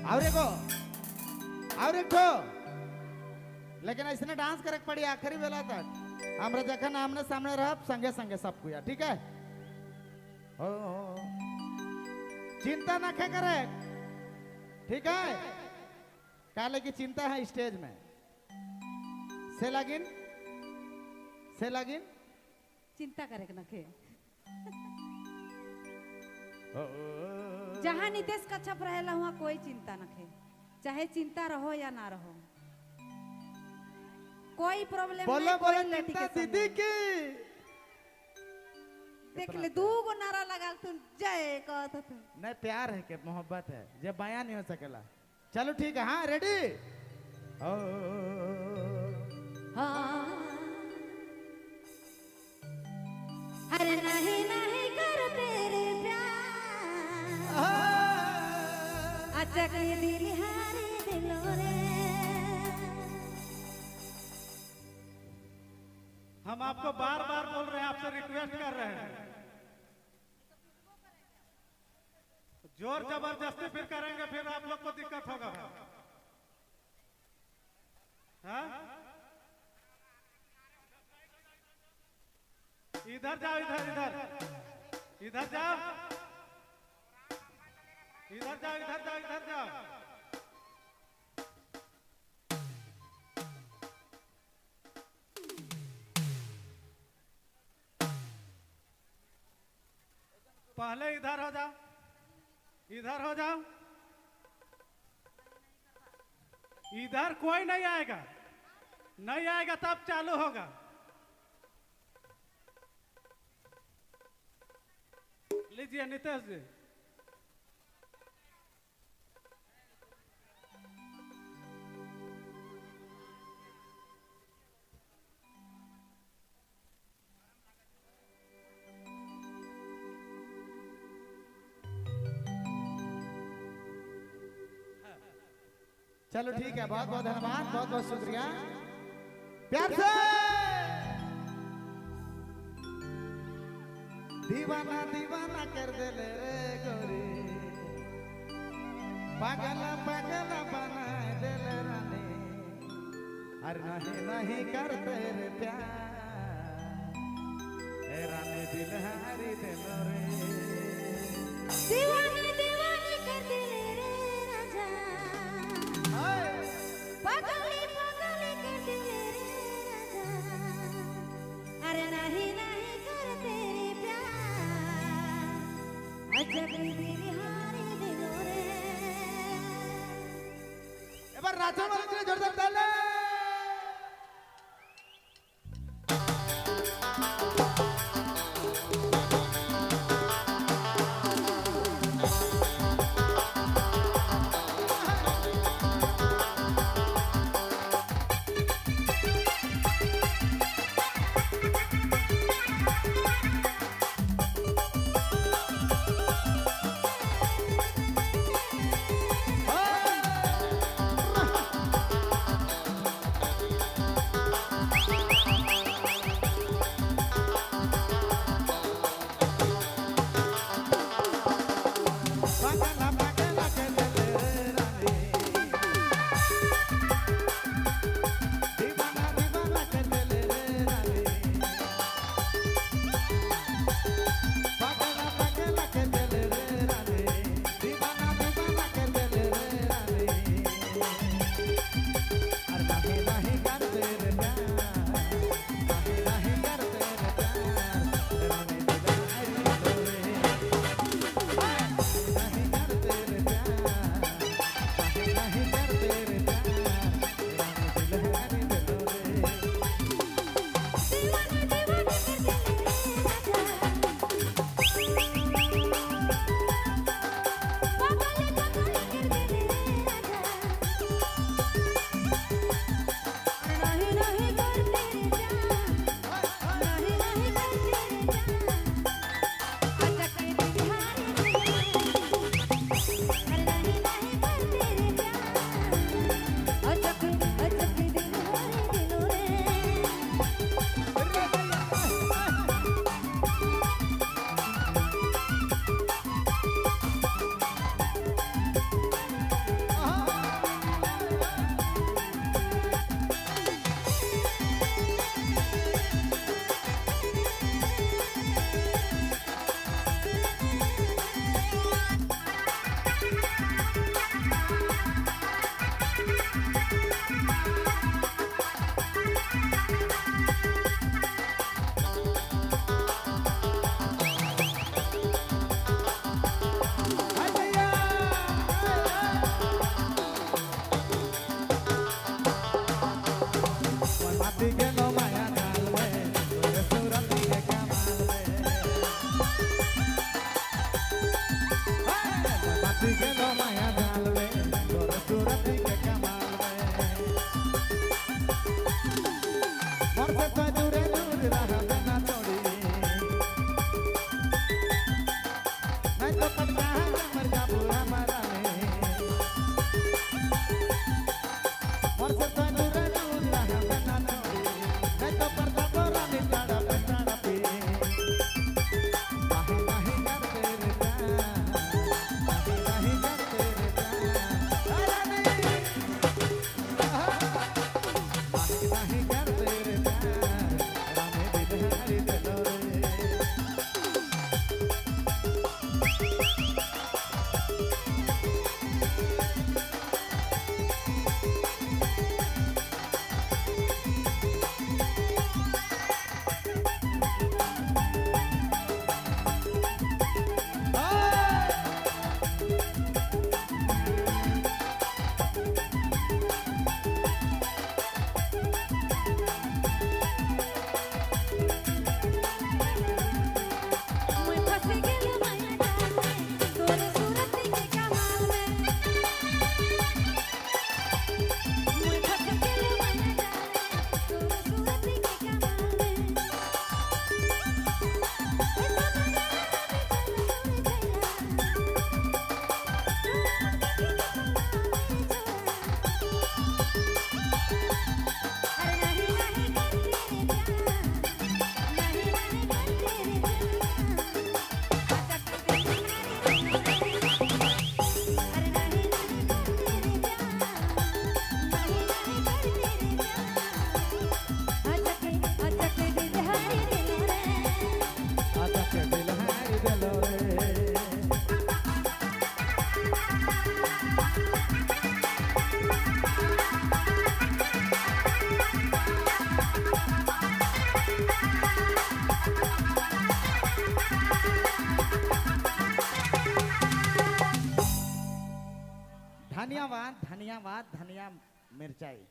और एक लेकिन ऐसे डांस करे पड़ी आखिरी बेला तक हमरा जखन आमने सामने रह संगे संगे सब कुया ठीक है। ओ चिंता ना करे ठीक है। काले की चिंता है स्टेज में से लगिन चिंता करे नखे जहाँ नितेश कच्छप रहेला हुआ कोई चिंता नखे, चाहे चिंता रहो या ना रहो कोई प्रॉब्लम बोलो बोलो चिंता दीदी की देख ले दू गो नारा लगाल तू जय कहत तू नहीं प्यार है के मोहब्बत है जे बयान नहीं हो सकेला। चलो ठीक है हाँ रेडी हाँ अरे नहीं नहीं कर तेरे प्यार अचक दिल हारे दिलों रे। हम आपको बार बार बोल रहे हैं, आपसे रिक्वेस्ट कर रहे हैं, जोर जबरदस्ती फिर करेंगे फिर आप लोग को दिक्कत होगा। हाँ? इधर जाओ इधर इधर इधर जाओ इधर जाओ इधर जाओ इधर जाओ। पहले इधर हो जाओ इधर हो जाओ। इधर कोई नहीं आएगा तब चालू होगा। लीजिए नितेश जी चलो ठीक है बहुत बहुत धन्यवाद बहुत बहुत शुक्रिया प्यार से दीवाना दीवाना कर दे ले रे गोरी पागल पागल बना दे ले रानी अरे नहीं नहीं कर तेरे प्यार ए रानी दिल हारी दे रे दीवानी दीवानी कर दे रे राजा पागली पागली कर दे रे राजा अरे नहीं नहीं कर तेरे प्यार अजब दिल हारे दिलों रे। एबार राजा वाला के जोरदार ताली। धन्यवाद धन्यवाद धनिया मिर्चाई।